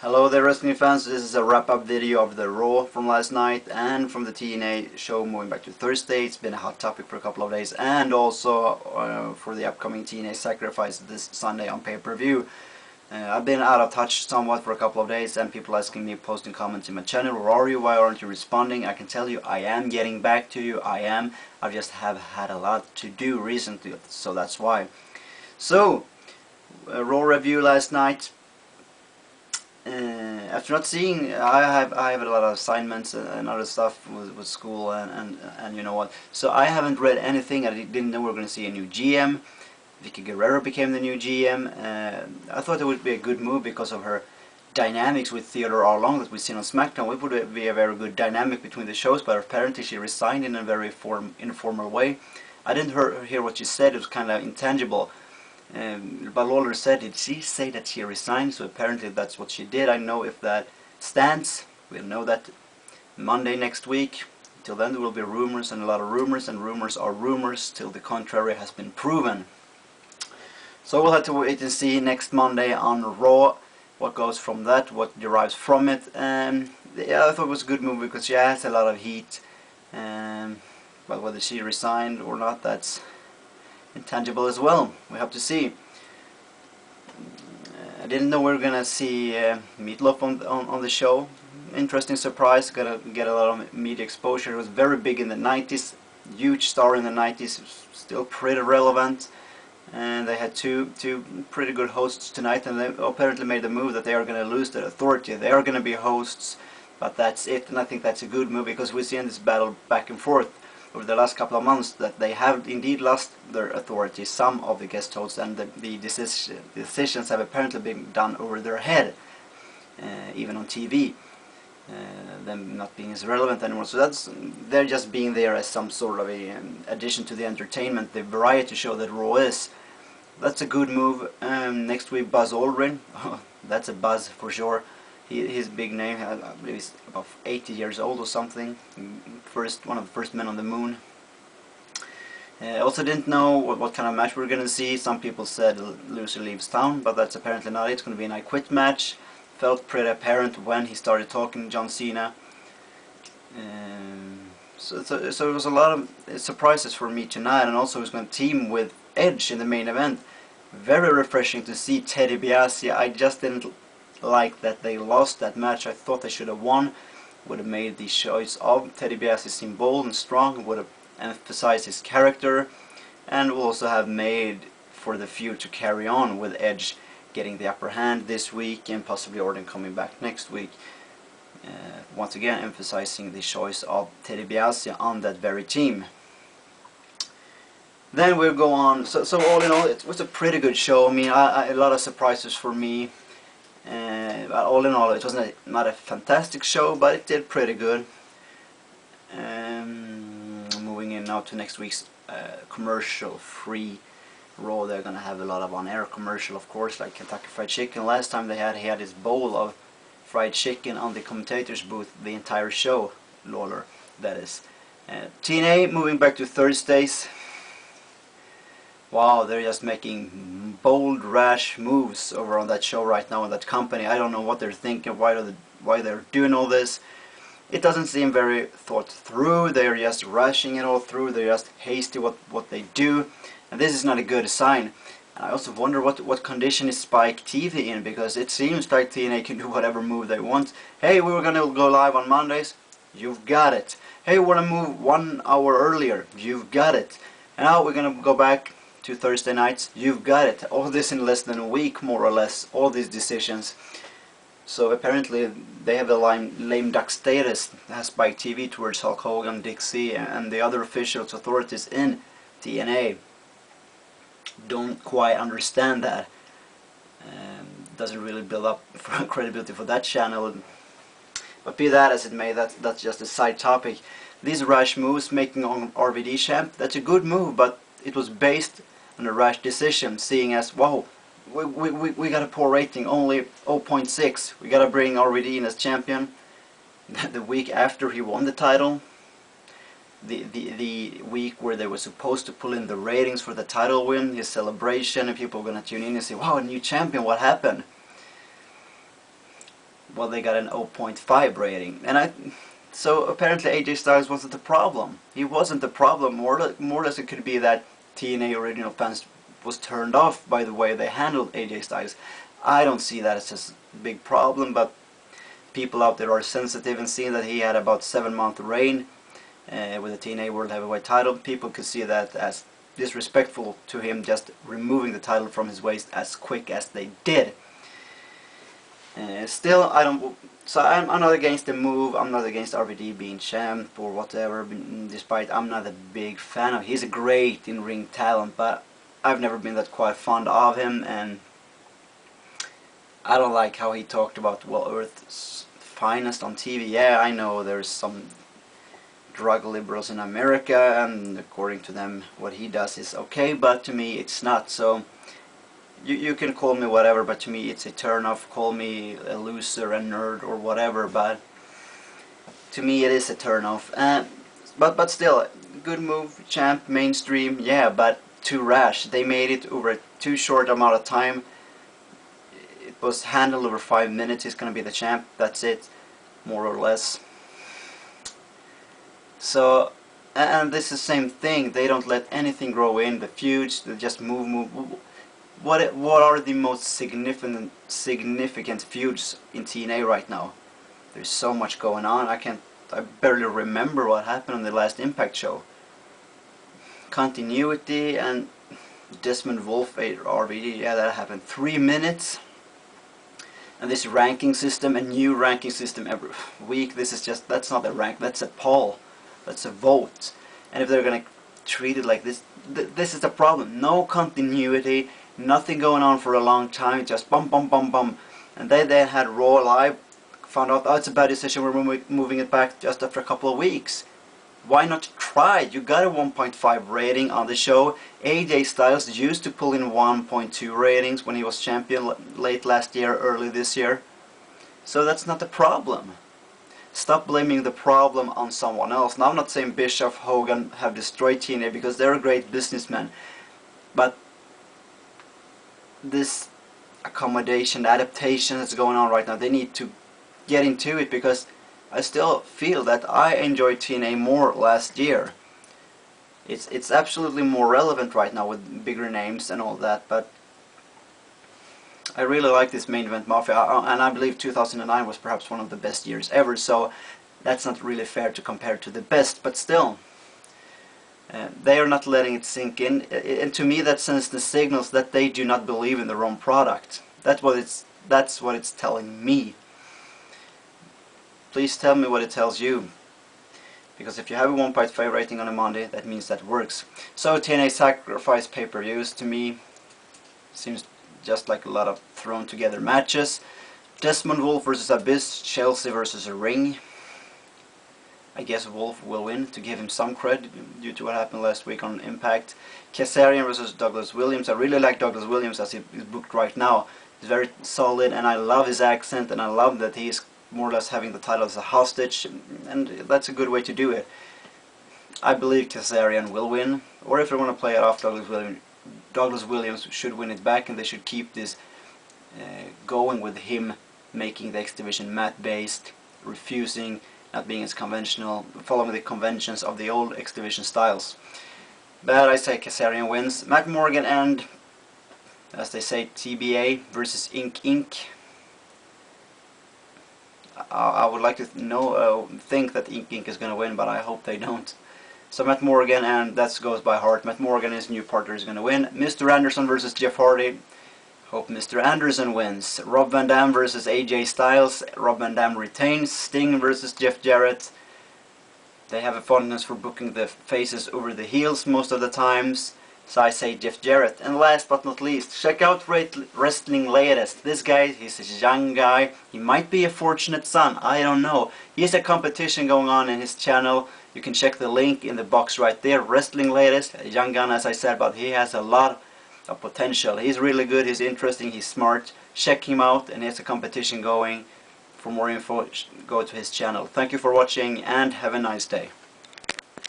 Hello there wrestling fans, this is a wrap-up video of the Raw from last night and from the TNA show moving back to Thursday. It's been a hot topic for a couple of days, and also for the upcoming TNA Sacrifice this Sunday on pay-per-view. I've been out of touch somewhat for a couple of days, and people asking me, posting comments in my channel, where are you, why aren't you responding? I can tell you I am getting back to you, I just have had a lot to do recently, so that's why. So, Raw review last night. After not seeing, I have a lot of assignments and other stuff with school and you know what. So I haven't read anything. I didn't know we were going to see a new GM. Vickie Guerrero became the new GM. I thought it would be a good move because of her dynamics with Theodore all along that we've seen on SmackDown. It would be a very good dynamic between the shows, but apparently she resigned in a very informal way. I didn't hear what she said. It was kind of intangible. But Lawler said, did she say that she resigned? So apparently that's what she did. I know if that stands. We'll know that Monday next week. Till then there will be rumors and a lot of rumors, and rumors are rumors till the contrary has been proven. So we'll have to wait and see next Monday on Raw what goes from that, what derives from it. Yeah, I thought it was a good move because she has a lot of heat. But whether she resigned or not, that's intangible as well. We have to see. I didn't know we were gonna see Meatloaf on the show. Interesting surprise. Gonna get a lot of media exposure. He was very big in the 90s, huge star in the 90s, still pretty relevant. And they had two pretty good hosts tonight, and they apparently made the move that they are going to lose their authority. They are going to be hosts, but that's it. And I think that's a good move because we've seen this battle back and forth over the last couple of months that they have indeed lost their authority, some of the guest hosts, and the decisions have apparently been done over their head, even on TV, them not being as relevant anymore. So they're just being there as some sort of a addition to the entertainment, the variety show that Raw is. That's a good move. Next week, Buzz Aldrin. That's a buzz for sure. His big name, I believe he's about 80 years old or something. One of the first men on the moon. Also didn't know what kind of match we were going to see. Some people said loser leaves town, but that's apparently not it. It's going to be an I Quit match. Felt pretty apparent when he started talking, John Cena. So it was a lot of surprises for me tonight, and also he was going to team with Edge in the main event. Very refreshing to see Teddy DiBiase. I just didn't like that they lost that match. I thought they should have won. Would have made the choice of Teddy DiBiase seem bold and strong. Would have emphasized his character, and will also have made for the feud to carry on with Edge getting the upper hand this week and possibly Orton coming back next week. Once again emphasizing the choice of Teddy DiBiase on that very team. Then we'll go on. So all in all, it was a pretty good show. I mean, a lot of surprises for me. But all in all, it was not a fantastic show, but it did pretty good. Moving in now to next week's commercial-free Raw. They're gonna have a lot of on-air commercial, of course, like Kentucky Fried Chicken. Last time he had his bowl of fried chicken on the commentator's booth the entire show. Lawler, that is. TNA moving back to Thursdays. Wow, they're just making bold, rash moves over on that show right now in that company. I don't know what they're thinking, why they're doing all this. It doesn't seem very thought through. They're just rushing it all through. They're just hasty what they do, and this is not a good sign. And I also wonder what condition is Spike TV in, because it seems like TNA can do whatever move they want. Hey, we were gonna go live on Mondays. You've got it. Hey, we wanna move 1 hour earlier. You've got it. And now we're gonna go back to Thursday nights. You've got it. All this in less than a week, more or less. All these decisions. So apparently they have a lame duck status, has Spike TV, towards Hulk Hogan, Dixie, and the other officials, authorities in TNA. Don't quite understand that. Doesn't really build up for credibility for that channel. But be that as it may, that's just a side topic. These rash moves, making on RVD champ, that's a good move, but it was based on a rash decision, seeing as, wow, we got a poor rating, only 0.6. We gotta bring RVD in as champion the week after he won the title. The week where they were supposed to pull in the ratings for the title win, his celebration, and people were gonna tune in and say, wow, a new champion, what happened? well, they got an 0.5 rating. And so apparently AJ Styles wasn't the problem. He wasn't the problem. More or less it could be that TNA original fans was turned off by the way they handled AJ Styles. I don't see that as a big problem, but people out there are sensitive, and seeing that he had about 7-month reign with the TNA World Heavyweight title, people could see that as disrespectful to him, just removing the title from his waist as quick as they did. Still, I don't. So I'm not against the move. I'm not against RVD being champ or whatever. Despite I'm not a big fan of. He's a great in-ring talent, but I've never been that quite fond of him, and I don't like how he talked about, well, Earth's finest on TV. Yeah, I know there's some drug liberals in America, and according to them, what he does is okay, but to me, it's not. So. You can call me whatever, but to me it's a turn-off. Call me a loser, a nerd, or whatever, but to me it is a turn-off. But still, good move, champ, mainstream, yeah, but too rash. They made it over a too short amount of time. It was handled over 5 minutes. He's gonna be the champ, that's it, more or less. So, and this is the same thing. They don't let anything grow in. The feuds, they just move. What are the most significant feuds in TNA right now? There's so much going on. I barely remember what happened on the last Impact show. Continuity and Desmond Wolf RVD, yeah, that happened 3 minutes. And this ranking system, a new ranking system every week. This is just, that's not a rank, that's a poll, that's a vote. And if they're gonna treat it like this, this is the problem. No continuity. Nothing going on for a long time, just bum. And they had Raw Live, found out, oh, it's a bad decision, we're moving it back just after a couple of weeks. Why not try? You got a 1.5 rating on the show. AJ Styles used to pull in 1.2 ratings when he was champion late last year, early this year. So that's not the problem. Stop blaming the problem on someone else. Now I'm not saying Bischoff, Hogan have destroyed TNA, because they're a great businessman. But this accommodation, adaptation that's going on right now, they need to get into it, because I still feel that I enjoyed TNA more last year. It's absolutely more relevant right now with bigger names and all that, but I really like this main event Mafia, and I believe 2009 was perhaps one of the best years ever, so that's not really fair to compare to the best, but still. They are not letting it sink in, and to me that sends the signals that they do not believe in their own product. That's what it's telling me. Please tell me what it tells you, because if you have a 1.5 rating on a Monday, that means that works. So TNA Sacrifice pay-per-views, to me, seems just like a lot of thrown together matches. Desmond Wolf versus Abyss, Chelsea versus a Ring. I guess Wolf will win, to give him some credit due to what happened last week on Impact. Kazarian versus Douglas Williams. I really like Douglas Williams as he's booked right now. He's very solid, and I love his accent, and I love that he's more or less having the title as a hostage, and that's a good way to do it. I believe Kazarian will win, or if they want to play it off, Douglas Williams should win it back, and they should keep this going with him making the X Division mat-based, refusing, not being as conventional, following the conventions of the old X Division styles. But I say Kazarian wins. Matt Morgan and, as they say, TBA versus Inc. I would like to think that Inc. is going to win, but I hope they don't. So Matt Morgan, and that goes by heart. Matt Morgan, his new partner, is going to win. Mr. Anderson versus Jeff Hardy. Hope Mr. Anderson wins. Rob Van Dam versus AJ Styles. Rob Van Dam retains. Sting versus Jeff Jarrett. They have a fondness for booking the faces over the heels most of the times, so I say Jeff Jarrett. And last but not least, check out Wrestling Latest. This guy, he's a young guy. He might be a fortunate son, I don't know. He has a competition going on in his channel. You can check the link in the box right there. Wrestling Latest, a young gun as I said, but he has a lot of potential. He's really good, he's interesting, he's smart. Check him out, and he has a competition going. For more info, go to his channel. Thank you for watching, and have a nice day.